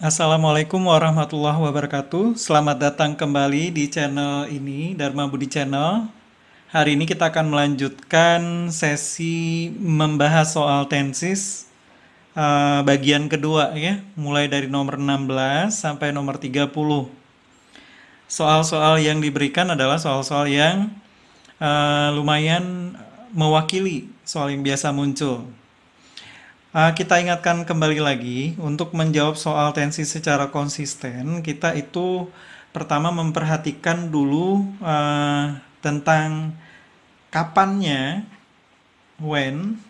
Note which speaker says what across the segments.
Speaker 1: Assalamualaikum warahmatullahi wabarakatuh. Selamat datang kembali di channel ini, Dharma Budi Channel. Hari ini kita akan melanjutkan sesi membahas soal tenses bagian kedua ya, mulai dari nomor 16 sampai nomor 30. Soal-soal yang diberikan adalah soal-soal yang lumayan mewakili soal yang biasa muncul. Kita ingatkan kembali lagi, untuk menjawab soal tensi secara konsisten, kita itu pertama memperhatikan dulu tentang kapannya, when,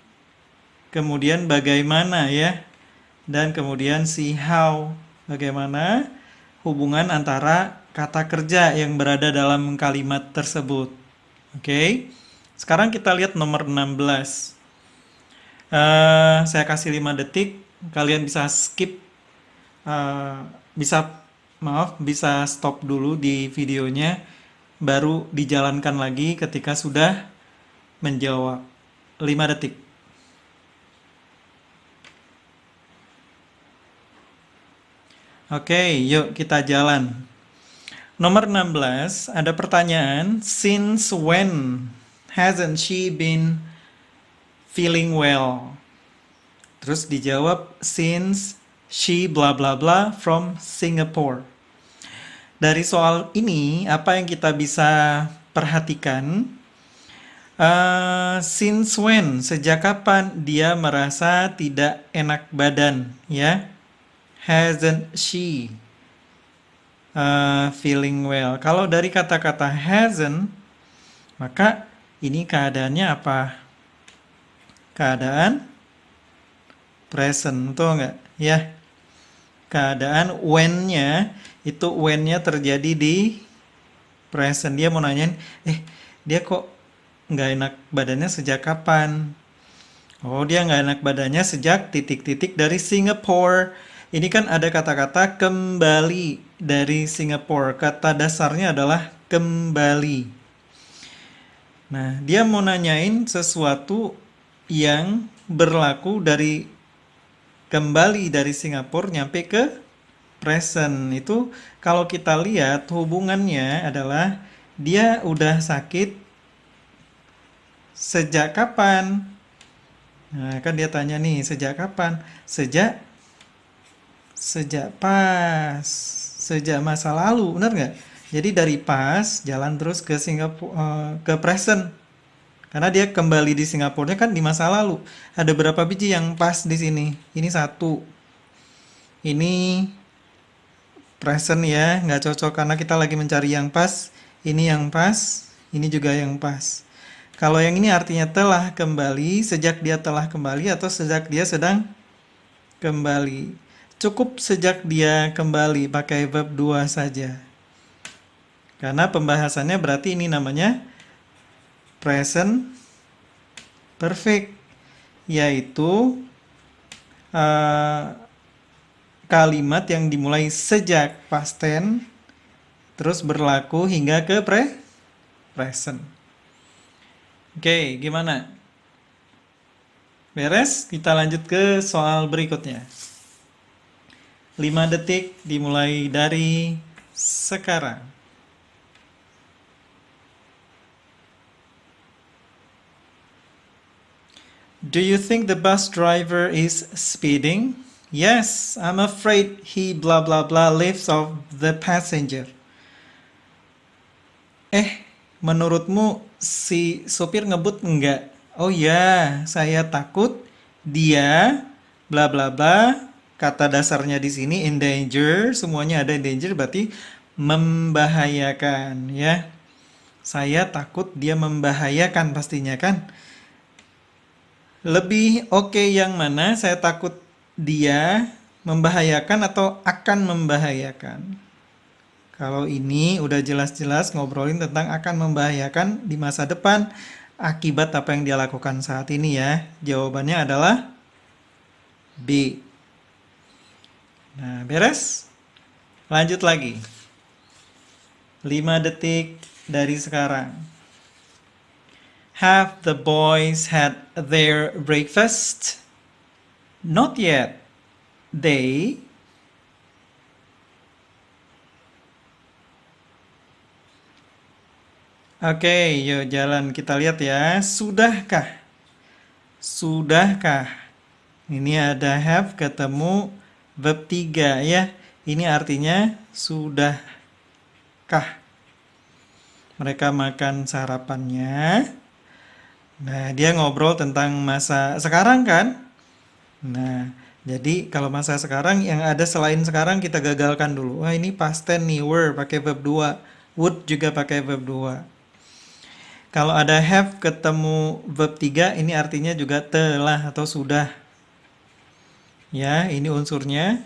Speaker 1: kemudian bagaimana ya, dan kemudian si how, bagaimana hubungan antara kata kerja yang berada dalam kalimat tersebut. Oke, sekarang kita lihat nomor 16. Saya kasih 5 detik, kalian bisa skip, eh, bisa stop dulu di videonya, baru dijalankan lagi ketika sudah menjawab. 5 detik. Oke, yuk kita jalan. Nomor 16, ada pertanyaan, since when hasn't she been feeling well? Terus dijawab, since she bla bla bla from Singapore. Dari soal ini, apa yang kita bisa perhatikan? Since when? Sejak kapan dia merasa tidak enak badan? Ya, hasn't she feeling well? Kalau dari kata-kata hasn't, maka ini keadaannya apa? Keadaan present, betul nggak? Ya, keadaan when-nya itu when-nya terjadi di present. Dia mau nanyain, dia kok nggak enak badannya sejak kapan? Oh, dia nggak enak badannya sejak titik-titik dari Singapore. Ini kan ada kata-kata kembali dari Singapore. Kata dasarnya adalah kembali. Nah, dia mau nanyain sesuatu yang berlaku dari kembali dari Singapura nyampe ke present. Itu kalau kita lihat hubungannya adalah dia udah sakit sejak kapan? Nah, kan dia tanya nih, sejak kapan? Sejak pas, sejak masa lalu, benar nggak? Jadi dari pas jalan terus ke Singapura, ke present. Karena dia kembali di Singapurnya kan di masa lalu. Ada berapa biji yang pas di sini? Ini satu. Ini present ya, nggak cocok karena kita lagi mencari yang pas. Ini yang pas, ini juga yang pas. Kalau yang ini artinya telah kembali, sejak dia telah kembali atau sejak dia sedang kembali. Cukup sejak dia kembali, pakai verb 2 saja. Karena pembahasannya berarti ini namanya present perfect, yaitu kalimat yang dimulai sejak past tense terus berlaku hingga ke present. Oke, gimana? Beres? Kita lanjut ke soal berikutnya. 5 detik dimulai dari sekarang. Do you think the bus driver is speeding? Yes, I'm afraid he blah blah blah lifts off the passenger. Menurutmu si sopir ngebut enggak? Oh ya, saya takut dia bla bla bla. Kata dasarnya di sini in danger, semuanya ada in danger berarti membahayakan ya. Saya takut dia membahayakan pastinya kan. Lebih oke yang mana? Saya takut dia membahayakan atau akan membahayakan. Kalau ini udah jelas-jelas ngobrolin tentang akan membahayakan di masa depan akibat apa yang dia lakukan saat ini ya. Jawabannya adalah B. Nah, beres? Lanjut lagi. 5 detik dari sekarang. Have the boys had their breakfast? Not yet. They Oke, yuk jalan kita lihat ya. Sudahkah? Sudahkah? Ini ada have ketemu verb 3 ya. Ini artinya sudahkah mereka makan sarapannya? Nah, dia ngobrol tentang masa sekarang kan? Nah, jadi kalau masa sekarang yang ada selain sekarang kita gagalkan dulu. Wah, ini past tense nih, were pakai verb 2. Would juga pakai verb 2. Kalau ada have ketemu verb 3 ini artinya juga telah atau sudah. Ya, ini unsurnya.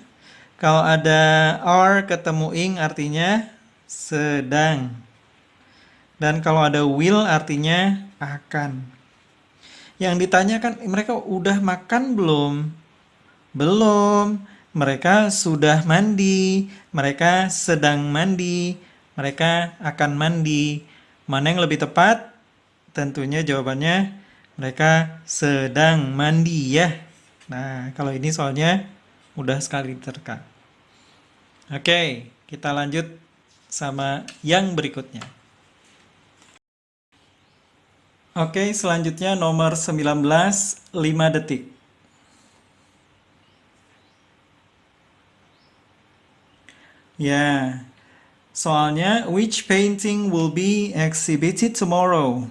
Speaker 1: Kalau ada are ketemu ing artinya sedang. Dan kalau ada will artinya akan. Yang ditanyakan mereka udah makan belum? Belum. Mereka sudah mandi. Mereka sedang mandi. Mereka akan mandi. Mana yang lebih tepat? Tentunya jawabannya mereka sedang mandi ya. Nah, kalau ini soalnya mudah sekali diterka. Oke, kita lanjut sama yang berikutnya. Oke, selanjutnya nomor 19, 5 detik. Ya, soalnya which painting will be exhibited tomorrow?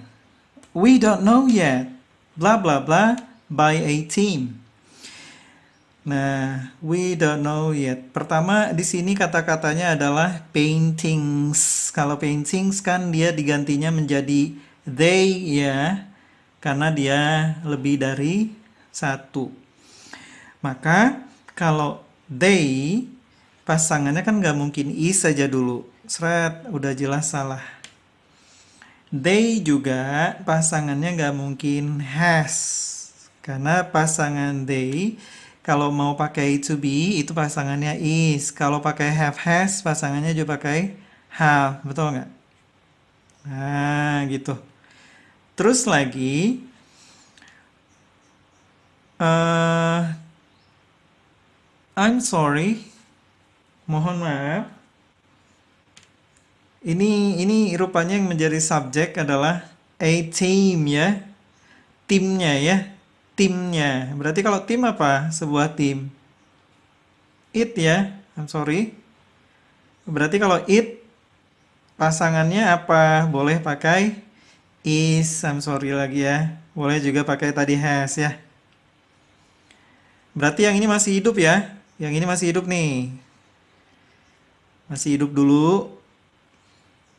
Speaker 1: We don't know yet. Blah blah blah by a team. Nah, we don't know yet. Pertama di sini kata-katanya adalah paintings. Kalau paintings kan dia digantinya menjadi they ya, karena dia lebih dari satu. Maka kalau they pasangannya kan nggak mungkin is saja dulu. Seret, udah jelas salah. They juga pasangannya nggak mungkin has. Karena pasangan they, kalau mau pakai to be, itu pasangannya is. Kalau pakai have has, pasangannya juga pakai have. Betul nggak? Nah, gitu. Terus lagi, I'm sorry, mohon maaf. Ini rupanya yang menjadi subjek adalah a team ya. Timnya ya. Timnya. Berarti kalau tim apa? Sebuah tim. It ya. I'm sorry. Berarti kalau it pasangannya apa? Boleh pakai is. I'm sorry lagi ya. Boleh juga pakai tadi has ya. Berarti yang ini masih hidup ya. Yang ini masih hidup nih. Masih hidup dulu.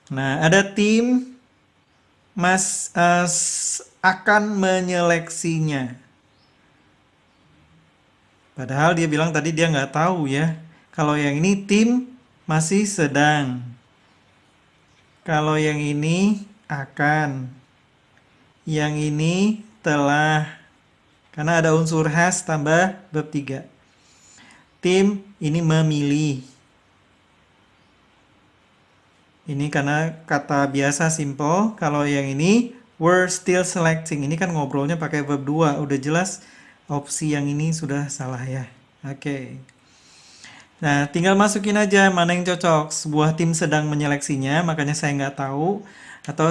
Speaker 1: Nah, ada tim akan menyeleksinya. Padahal dia bilang tadi dia nggak tahu ya. Kalau yang ini tim masih sedang. Kalau yang ini akan. Yang ini telah. Karena ada unsur has tambah verb 3. Tim ini memilih. Ini karena kata biasa simple. Kalau yang ini we're still selecting. Ini kan ngobrolnya pakai verb 2. Udah jelas opsi yang ini sudah salah ya. Oke. Nah, tinggal masukin aja mana yang cocok. Sebuah tim sedang menyeleksinya, makanya saya nggak tahu. Atau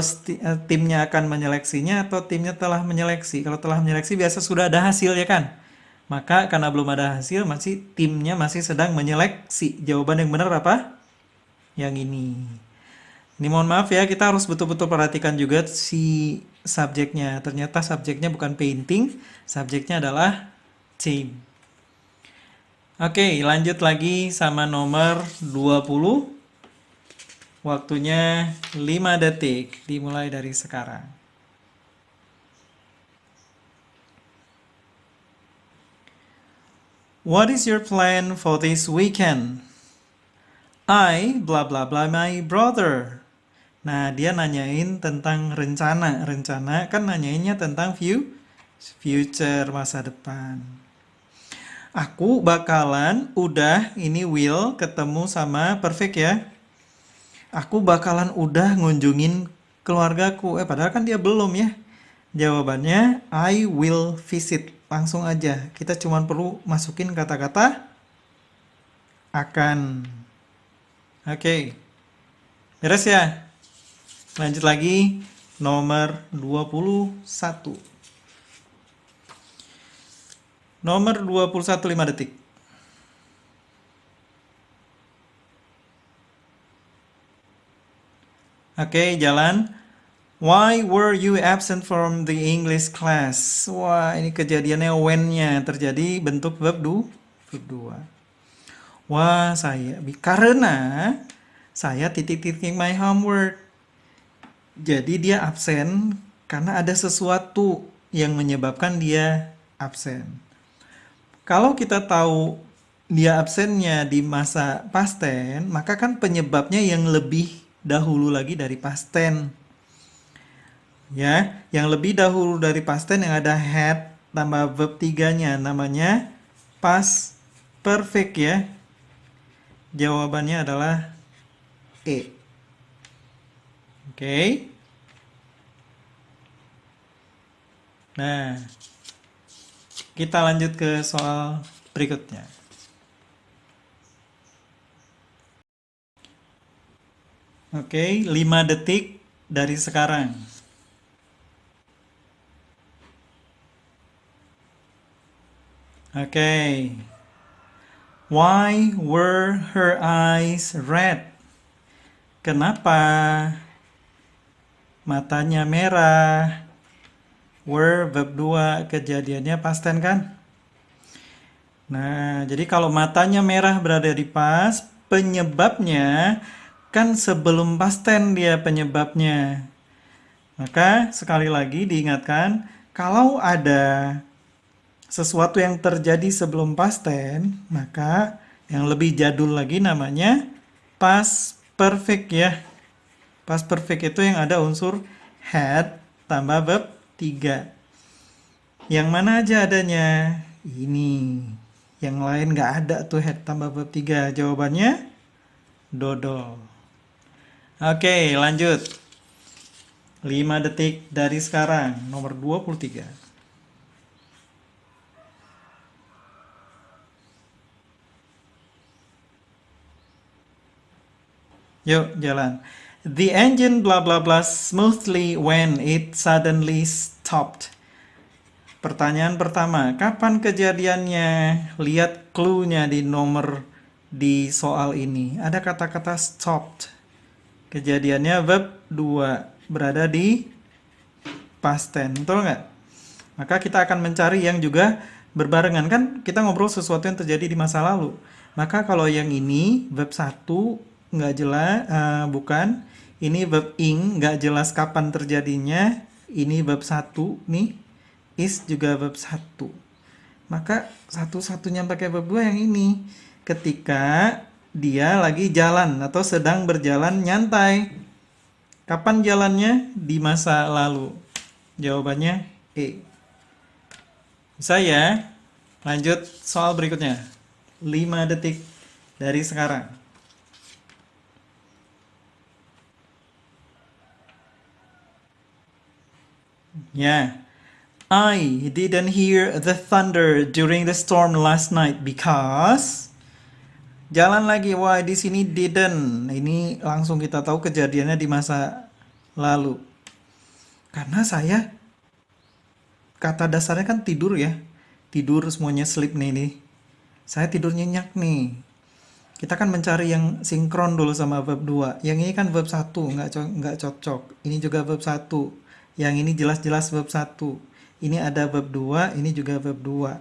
Speaker 1: timnya akan menyeleksinya, atau timnya telah menyeleksi. Kalau telah menyeleksi biasa sudah ada hasil ya kan? Maka karena belum ada hasil, timnya masih sedang menyeleksi. Jawaban yang benar apa? Yang ini. Ini mohon maaf ya, kita harus betul-betul perhatikan juga si subjeknya. Ternyata subjeknya bukan painting, subjeknya adalah team. Oke, lanjut lagi sama nomor 20. Waktunya 5 detik, dimulai dari sekarang. What is your plan for this weekend? I blah blah blah my brother. Nah, dia nanyain tentang rencana. Rencana kan nanyainnya tentang future, masa depan. Aku bakalan ini will ketemu sama perfect ya. Aku bakalan ngunjungin keluargaku. Padahal kan dia belum ya. Jawabannya I will visit. Langsung aja. Kita cuma perlu masukin kata-kata akan. Oke. Beres ya? Lanjut lagi, nomor 21. Nomor 21, 5 detik. Oke, jalan. Why were you absent from the English class? Wah, ini kejadiannya when-nya terjadi bentuk verb 2. Wah, karena saya titik-titik my homework. Jadi dia absen karena ada sesuatu yang menyebabkan dia absen. Kalau kita tahu dia absennya di masa past tense, maka kan penyebabnya yang lebih dahulu lagi dari past tense. Ya, yang lebih dahulu dari past tense yang ada had tambah verb 3-nya namanya past perfect ya. Jawabannya adalah E. Oke. Nah, kita lanjut ke soal berikutnya. Oke, 5 detik dari sekarang. Oke. Why were her eyes red? Kenapa matanya merah? Were verb 2, kejadiannya past tense kan? Nah, jadi kalau matanya merah berada di past, penyebabnya kan sebelum past tense dia penyebabnya. Maka sekali lagi diingatkan, kalau ada sesuatu yang terjadi sebelum past tense, maka yang lebih jadul lagi namanya past perfect ya. Past perfect itu yang ada unsur had tambah verb 3. Yang mana aja adanya? Ini. Yang lain nggak ada tuh had tambah verb 3. Jawabannya dodol. Oke, lanjut. 5 detik dari sekarang, nomor 23. Yuk, jalan. The engine blah blah blah smoothly when it suddenly stopped. Pertanyaan pertama, kapan kejadiannya? Lihat clue-nya di nomor di soal ini. Ada kata-kata stopped. Kejadiannya verb 2 berada di past tense, betul nggak? Maka kita akan mencari yang juga berbarengan. Kan kita ngobrol sesuatu yang terjadi di masa lalu. Maka kalau yang ini verb 1 nggak jelas, bukan. Ini verb ing nggak jelas kapan terjadinya. Ini verb 1 nih. Is juga verb 1. Maka satu-satunya pakai verb 2 yang ini. Ketika dia lagi jalan atau sedang berjalan nyantai. Kapan jalannya? Di masa lalu. Jawabannya E. Bisa ya? Lanjut soal berikutnya. 5 detik dari sekarang. Ya. I didn't hear the thunder during the storm last night because jalan lagi. Wah, di sini didn't. Ini langsung kita tahu kejadiannya di masa lalu. Karena saya kata dasarnya kan tidur ya. Tidur semuanya sleep nih. Saya tidur nyenyak nih. Kita kan mencari yang sinkron dulu sama verb 2. Yang ini kan verb 1, nggak cocok. Ini juga verb 1. Yang ini jelas-jelas verb 1. Ini ada verb 2, ini juga verb 2.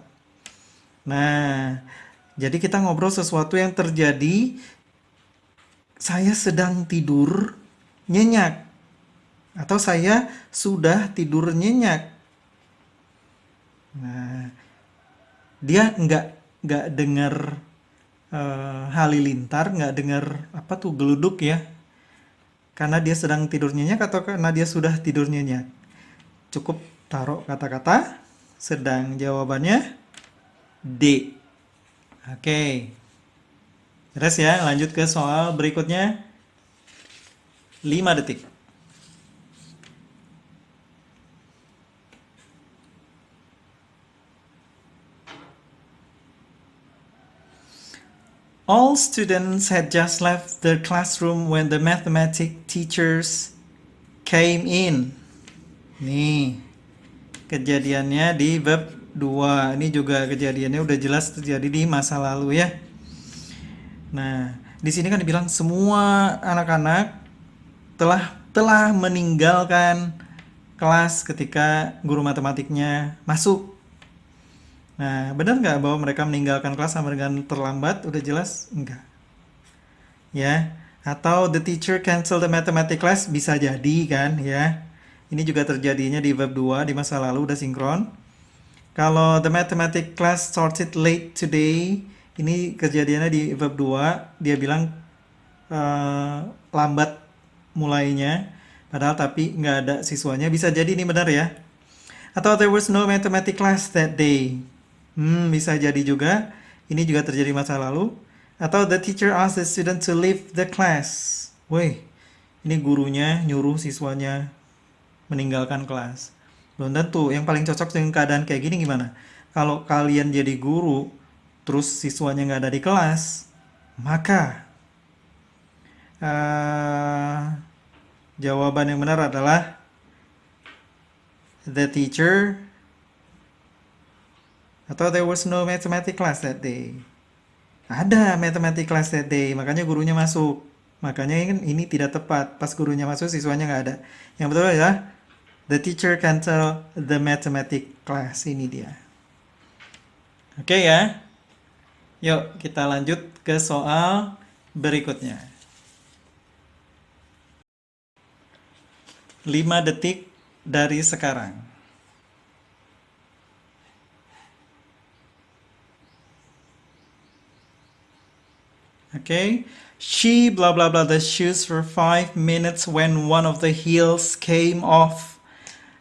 Speaker 1: Nah, jadi kita ngobrol sesuatu yang terjadi. Saya sedang tidur nyenyak. Atau saya sudah tidur nyenyak. Nah, dia nggak dengar halilintar, nggak dengar apa tuh geluduk ya, karena dia sedang tidur nyenyak atau karena dia sudah tidur nyenyak. Cukup taruh kata-kata sedang. Jawabannya D. Oke, beres ya. Lanjut ke soal berikutnya. 5 detik. All students had just left the classroom when the mathematics teachers came in. Nih, kejadiannya di verb 2. Ini juga kejadiannya udah jelas terjadi di masa lalu ya. Nah, di sini kan dibilang semua anak-anak telah meninggalkan kelas ketika guru matematiknya masuk. Nah, benar nggak bahwa mereka meninggalkan kelas sama dengan terlambat? Udah jelas? Enggak. Ya, atau the teacher cancel the mathematics class bisa jadi kan ya. Ini juga terjadinya di verb 2 di masa lalu udah sinkron. Kalau the mathematics class started late today, ini kejadiannya di verb 2, dia bilang lambat mulainya, padahal tapi nggak ada siswanya, bisa jadi ini benar ya. Atau there was no mathematics class that day. Bisa jadi juga, ini juga terjadi masa lalu. Atau the teacher asked the student to leave the class. Woi, ini gurunya nyuruh siswanya meninggalkan kelas. Belum tentu, yang paling cocok dengan keadaan kayak gini gimana? Kalau kalian jadi guru, terus siswanya nggak ada di kelas, maka jawaban yang benar adalah the teacher, atau there was no mathematics class that day. Ada mathematics class that day, makanya gurunya masuk. Makanya ini tidak tepat. Pas gurunya masuk, siswanya nggak ada. Yang betul adalah the teacher cancel the mathematics class. Ini dia. Oke ya. Yuk kita lanjut ke soal berikutnya. 5 detik dari sekarang. Okay, she blah blah blah the shoes for 5 minutes when one of the heels came off.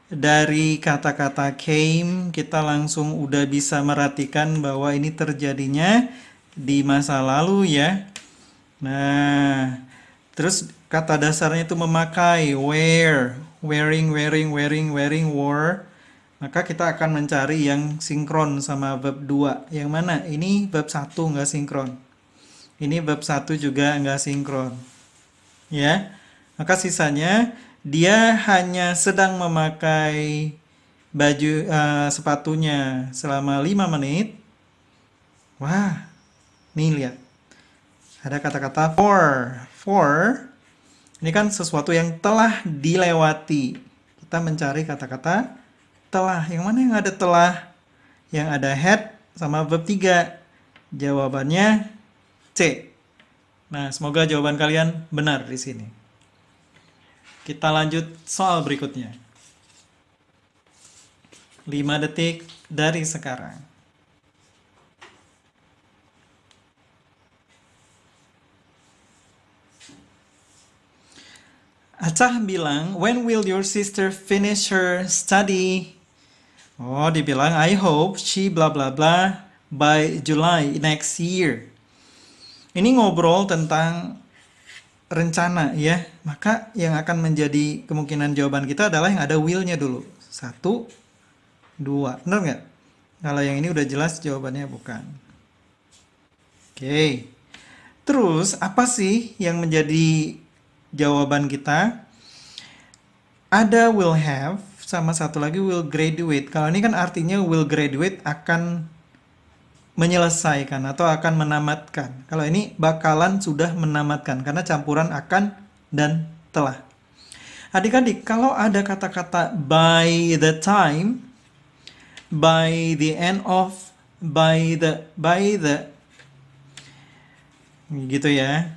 Speaker 1: Dari kata-kata came kita langsung udah bisa merhatikan bahwa ini terjadinya di masa lalu ya. Nah, terus kata dasarnya itu memakai, wear, wearing, wore. Maka kita akan mencari yang sinkron sama verb 2. Yang mana? Ini verb 1 nggak sinkron. Ini verb 1 juga nggak sinkron. Ya, maka sisanya dia hanya sedang memakai baju sepatunya selama 5 menit. Wah, nih lihat. Ada kata-kata for. Ini kan sesuatu yang telah dilewati. Kita mencari kata-kata telah. Yang mana yang ada telah? Yang ada had sama verb 3. Jawabannya C. Nah, semoga jawaban kalian benar di sini. Kita lanjut soal berikutnya. 5 detik dari sekarang. Acah bilang, when will your sister finish her study? Oh, dibilang, I hope she blah blah blah by July next year. Ini ngobrol tentang rencana ya. Maka yang akan menjadi kemungkinan jawaban kita adalah yang ada will-nya dulu. 1, 2. Benar nggak? Kalau yang ini udah jelas jawabannya bukan. Oke. Terus apa sih yang menjadi jawaban kita? Ada will have sama satu lagi will graduate. Kalau ini kan artinya will graduate akan menyelesaikan atau akan menamatkan. Kalau ini bakalan sudah menamatkan karena campuran akan dan telah. Adik-adik, kalau ada kata-kata by the time, by the end of, by the gitu ya.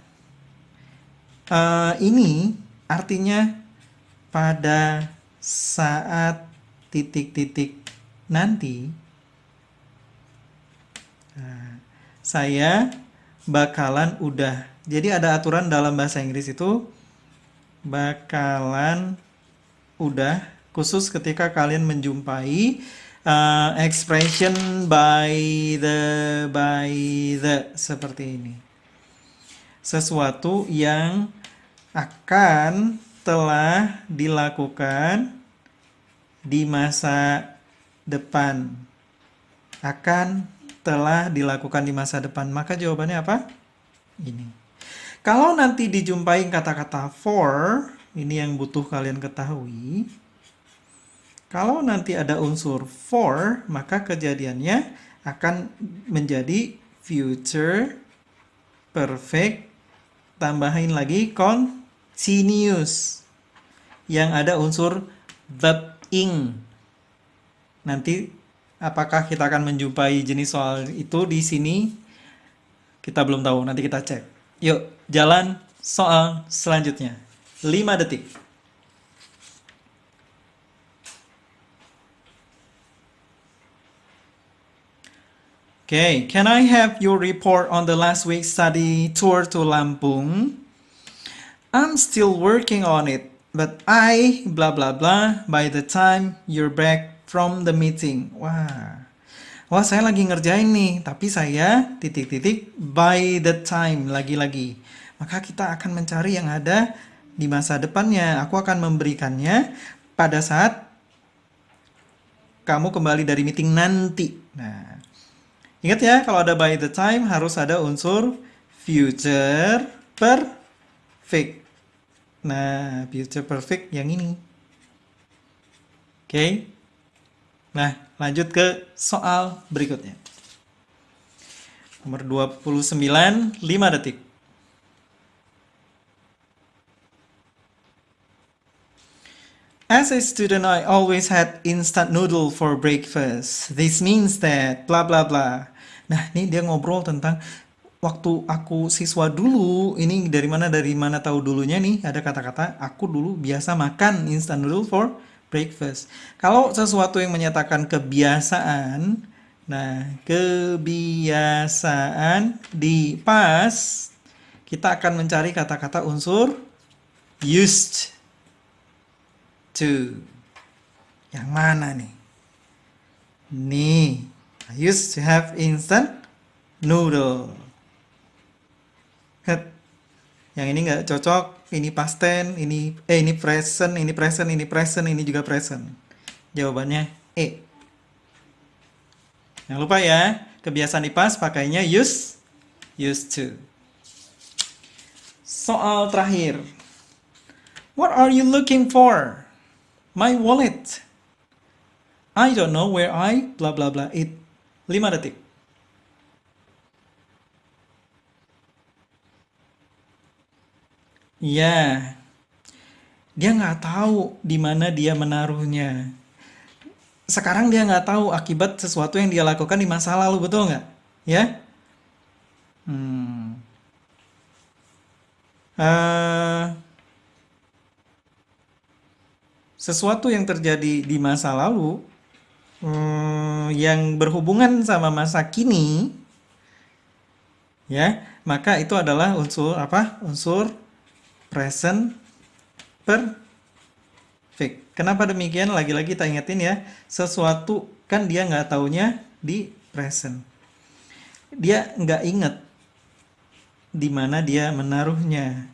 Speaker 1: Ini artinya pada saat titik-titik nanti saya bakalan udah. Jadi ada aturan dalam bahasa Inggris itu bakalan udah khusus ketika kalian menjumpai expression by the seperti ini. Sesuatu yang akan telah dilakukan di masa depan. Akan telah dilakukan di masa depan. Maka jawabannya apa? Ini. Kalau nanti dijumpai kata-kata for, ini yang butuh kalian ketahui. Kalau nanti ada unsur for, maka kejadiannya akan menjadi future perfect, tambahin lagi continuous yang ada unsur verb ing. Nanti apakah kita akan menjumpai jenis soal itu di sini? Kita belum tahu, nanti kita cek. Yuk, jalan soal selanjutnya. 5 detik. Okay, can I have your report on the last week's study tour to Lampung? I'm still working on it, but I blah blah blah by the time you're back from the meeting. Wah, saya lagi ngerjain nih, tapi saya titik-titik by the time lagi-lagi. Maka kita akan mencari yang ada di masa depannya. Aku akan memberikannya pada saat kamu kembali dari meeting nanti. Nah, ingat ya, kalau ada by the time harus ada unsur future perfect. Nah, future perfect yang ini. Oke. Nah, lanjut ke soal berikutnya. Nomor 29, 5 detik. As a student, I always had instant noodle for breakfast. This means that bla bla bla. Nah, ini dia ngobrol tentang waktu aku siswa dulu. Ini dari mana tahu dulunya nih. Ada kata-kata aku dulu biasa makan instant noodle for breakfast. Kalau sesuatu yang menyatakan kebiasaan, nah kebiasaan di past, kita akan mencari kata-kata unsur used to. Yang mana nih? Nih, I used to have instant noodle. Yang ini nggak cocok. Ini past tense, ini present, ini present, ini present, ini juga present. Jawabannya E. Jangan lupa ya, kebiasaan di past pakainya used to. Soal terakhir. What are you looking for? My wallet. I don't know where I blah blah blah it. 5 detik. Ya, dia nggak tahu di mana dia menaruhnya. Sekarang dia nggak tahu akibat sesuatu yang dia lakukan di masa lalu, betul nggak? Ya? Hmm. Sesuatu yang terjadi di masa lalu yang berhubungan sama masa kini, ya, maka itu adalah unsur apa? Unsur present perfect. Kenapa demikian? Lagi-lagi kita ingetin ya, sesuatu kan dia nggak taunya di present. Dia nggak inget di mana dia menaruhnya.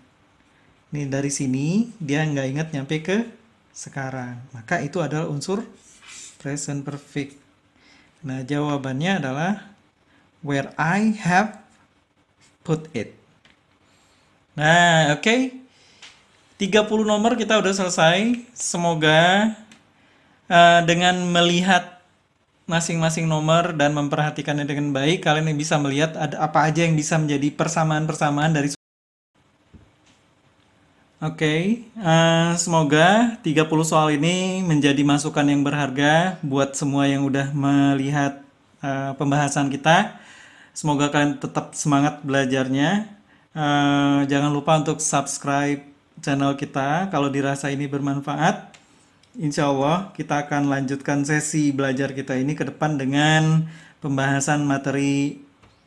Speaker 1: Nih dari sini dia nggak inget nyampe ke sekarang. Maka itu adalah unsur present perfect. Nah, jawabannya adalah where I have put it. Nah, oke. 30 nomor kita udah selesai. Semoga dengan melihat masing-masing nomor dan memperhatikannya dengan baik, kalian bisa melihat ada apa aja yang bisa menjadi persamaan-persamaan dari. Oke, semoga 30 soal ini menjadi masukan yang berharga buat semua yang udah melihat pembahasan kita. Semoga kalian tetap semangat belajarnya. Jangan lupa untuk subscribe channel kita kalau dirasa ini bermanfaat. Insya Allah kita akan lanjutkan sesi belajar kita ini ke depan dengan pembahasan materi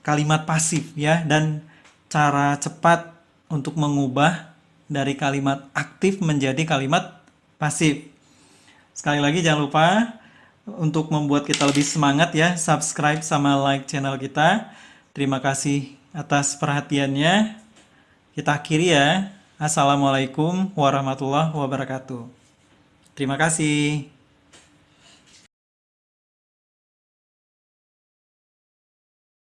Speaker 1: kalimat pasif ya, dan cara cepat untuk mengubah dari kalimat aktif menjadi kalimat pasif. Sekali lagi jangan lupa untuk membuat kita lebih semangat ya, subscribe sama like channel kita. Terima kasih atas perhatiannya. Kita akhiri ya. Assalamualaikum warahmatullahi wabarakatuh. Terima kasih.